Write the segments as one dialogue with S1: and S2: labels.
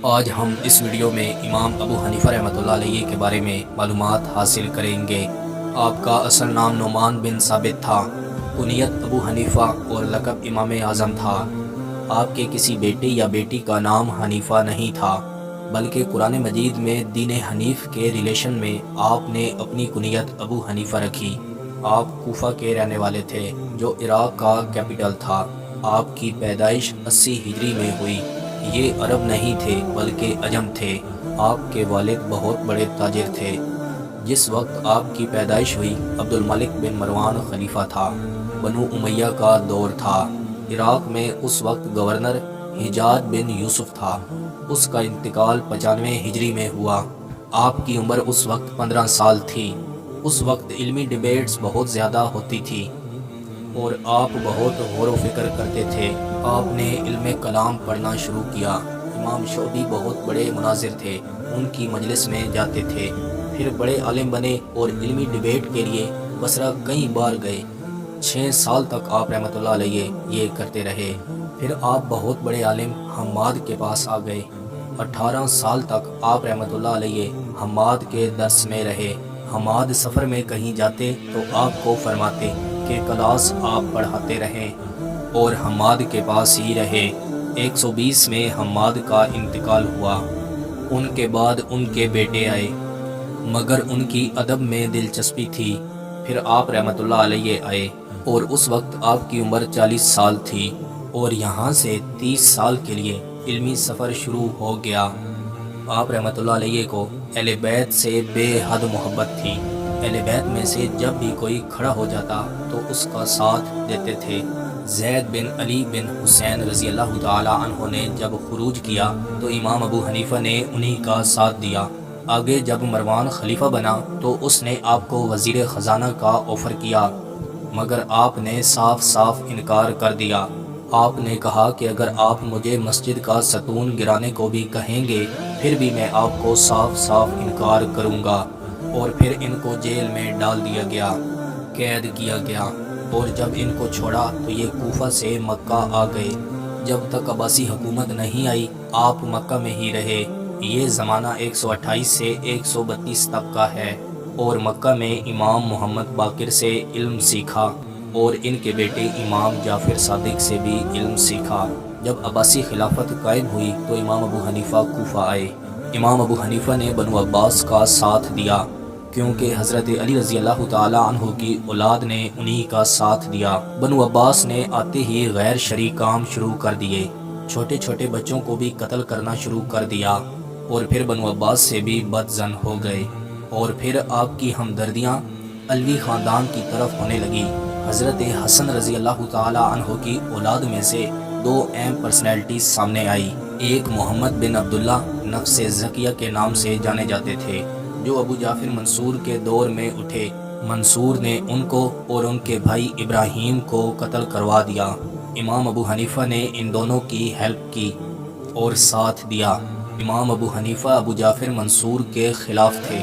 S1: آج ہم اس ویڈیو میں امام ابو حنیفہ رحمۃ اللہ علیہ کے بارے میں معلومات حاصل کریں گے۔ آپ کا اصل نام نعمان بن ثابت تھا، کنیت ابو حنیفہ اور لقب امام اعظم تھا۔ آپ کے کسی بیٹے یا بیٹی کا نام حنیفہ نہیں تھا، بلکہ قرآن مجید میں دین حنیف کے ریلیشن میں آپ نے اپنی کنیت ابو حنیفہ رکھی۔ آپ کوفہ کے رہنے والے تھے، جو عراق کا کیپٹل تھا۔ آپ کی پیدائش 80 ہجری میں ہوئی۔ یہ عرب نہیں تھے بلکہ عجم تھے۔ آپ کے والد بہت بڑے تاجر تھے۔ جس وقت آپ کی پیدائش ہوئی، عبد الملک بن مروان خلیفہ تھا۔ بنو امیہ کا دور تھا۔ عراق میں اس وقت گورنر حجاج بن یوسف تھا۔ اس کا انتقال 95 ہجری میں ہوا۔ آپ کی عمر اس وقت 15 سال تھی۔ اس وقت علمی ڈیبیٹس بہت زیادہ ہوتی تھی اور آپ بہت غور و فکر کرتے تھے۔ آپ نے علم کلام پڑھنا شروع کیا۔ امام شعبی بہت بڑے مناظر تھے، ان کی مجلس میں جاتے تھے۔ پھر بڑے عالم بنے اور علمی ڈیبیٹ کے لیے بصرہ کئی بار گئے۔ 6 سال تک آپ رحمۃ اللہ علیہ یہ کرتے رہے۔ پھر آپ بہت بڑے عالم حماد کے پاس آ گئے۔ 18 سال تک آپ رحمۃ اللہ علیہ حماد کے درس میں رہے۔ حماد سفر میں کہیں جاتے تو آپ کو فرماتے کہ کلاس آپ پڑھاتے رہیں اور حماد کے پاس ہی رہے۔ 120 میں حماد کا انتقال ہوا۔ ان کے بعد ان کے بیٹے آئے، مگر ان کی ادب میں دلچسپی تھی۔ پھر آپ رحمۃ اللہ علیہ آئے اور اس وقت آپ کی عمر 40 سال تھی اور یہاں سے 30 سال کے لیے علمی سفر شروع ہو گیا۔ آپ رحمۃ اللہ علیہ کو اہل بیت سے بے حد محبت تھی۔ اہل بیت میں سے جب بھی کوئی کھڑا ہو جاتا تو اس کا ساتھ دیتے تھے۔ زید بن علی بن حسین رضی اللہ تعالی عنہ نے جب خروج کیا تو امام ابو حنیفہ نے انہی کا ساتھ دیا۔ آگے جب مروان خلیفہ بنا تو اس نے آپ کو وزیر خزانہ کا آفر کیا، مگر آپ نے صاف صاف انکار کر دیا۔ آپ نے کہا کہ اگر آپ مجھے مسجد کا ستون گرانے کو بھی کہیں گے پھر بھی میں آپ کو صاف صاف انکار کروں گا۔ اور پھر ان کو جیل میں ڈال دیا گیا، قید کیا گیا، اور جب ان کو چھوڑا تو یہ کوفہ سے مکہ آ گئے۔ جب تک عباسی حکومت نہیں آئی آپ مکہ میں ہی رہے۔ یہ زمانہ 128 سے 132 تک کا ہے، اور مکہ میں امام محمد باقر سے علم سیکھا اور ان کے بیٹے امام جعفر صادق سے بھی علم سیکھا۔ جب عباسی خلافت قائم ہوئی تو امام ابو حنیفہ کوفہ آئے۔ امام ابو حنیفہ نے بنو عباس کا ساتھ دیا، کیونکہ حضرت علی رضی اللہ تعالی عنہ کی اولاد نے انہی کا ساتھ دیا۔ بنو عباس نے آتے ہی غیر شرعی کام شروع کر دیے، چھوٹے چھوٹے بچوں کو بھی قتل کرنا شروع کر دیا، اور پھر بنو عباس سے بھی بدظن ہو گئے، اور پھر آپ کی ہمدردیاں علوی خاندان کی طرف ہونے لگی۔ حضرت حسن رضی اللہ تعالی عنہ کی اولاد میں سے 2 اہم پرسنالٹیز سامنے آئی۔ ایک محمد بن عبداللہ نفس زکیہ کے نام سے جانے جاتے تھے، جو ابو جعفر منصور کے دور میں اٹھے۔ منصور نے ان کو اور ان کے بھائی ابراہیم کو قتل کروا دیا۔ امام ابو حنیفہ نے ان دونوں کی ہیلپ کی اور ساتھ دیا۔ امام ابو حنیفہ ابو جعفر منصور کے خلاف تھے،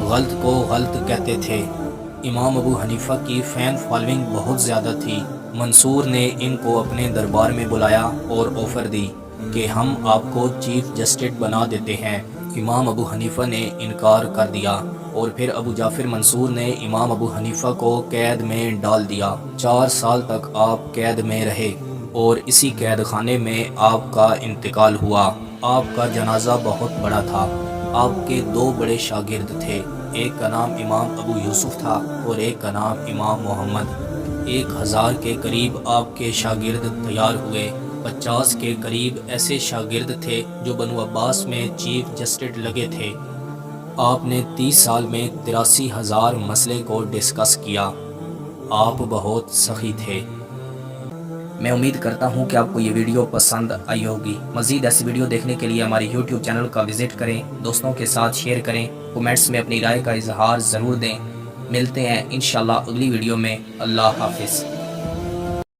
S1: غلط کو غلط کہتے تھے۔ امام ابو حنیفہ کی فین فالوئنگ بہت زیادہ تھی۔ منصور نے ان کو اپنے دربار میں بلایا اور آفر دی کہ ہم آپ کو چیف جسٹس بنا دیتے ہیں۔ امام ابو حنیفہ نے انکار کر دیا، اور پھر ابو جعفر منصور نے امام ابو حنیفہ کو قید میں ڈال دیا۔ 4 سال تک آپ قید میں رہے اور اسی قید خانے میں آپ کا انتقال ہوا۔ آپ کا جنازہ بہت بڑا تھا۔ آپ کے 2 بڑے شاگرد تھے، ایک کا نام امام ابو یوسف تھا اور ایک کا نام امام محمد۔ 1000 کے قریب آپ کے شاگرد تیار ہوئے۔ 50 کے قریب ایسے شاگرد تھے جو بنو عباس میں چیف جسٹس لگے تھے۔ آپ نے 30 سال میں 83,000 مسئلے کو ڈسکس کیا۔ آپ بہت سخی تھے۔ میں امید کرتا ہوں کہ آپ کو یہ ویڈیو پسند آئی ہوگی۔ مزید ایسی ویڈیو دیکھنے کے لیے ہماری YouTube چینل کا وزٹ کریں، دوستوں کے ساتھ شیئر کریں، کومنٹس میں اپنی رائے کا اظہار ضرور دیں۔ ملتے ہیں انشاءاللہ اگلی ویڈیو میں۔ اللہ حافظ۔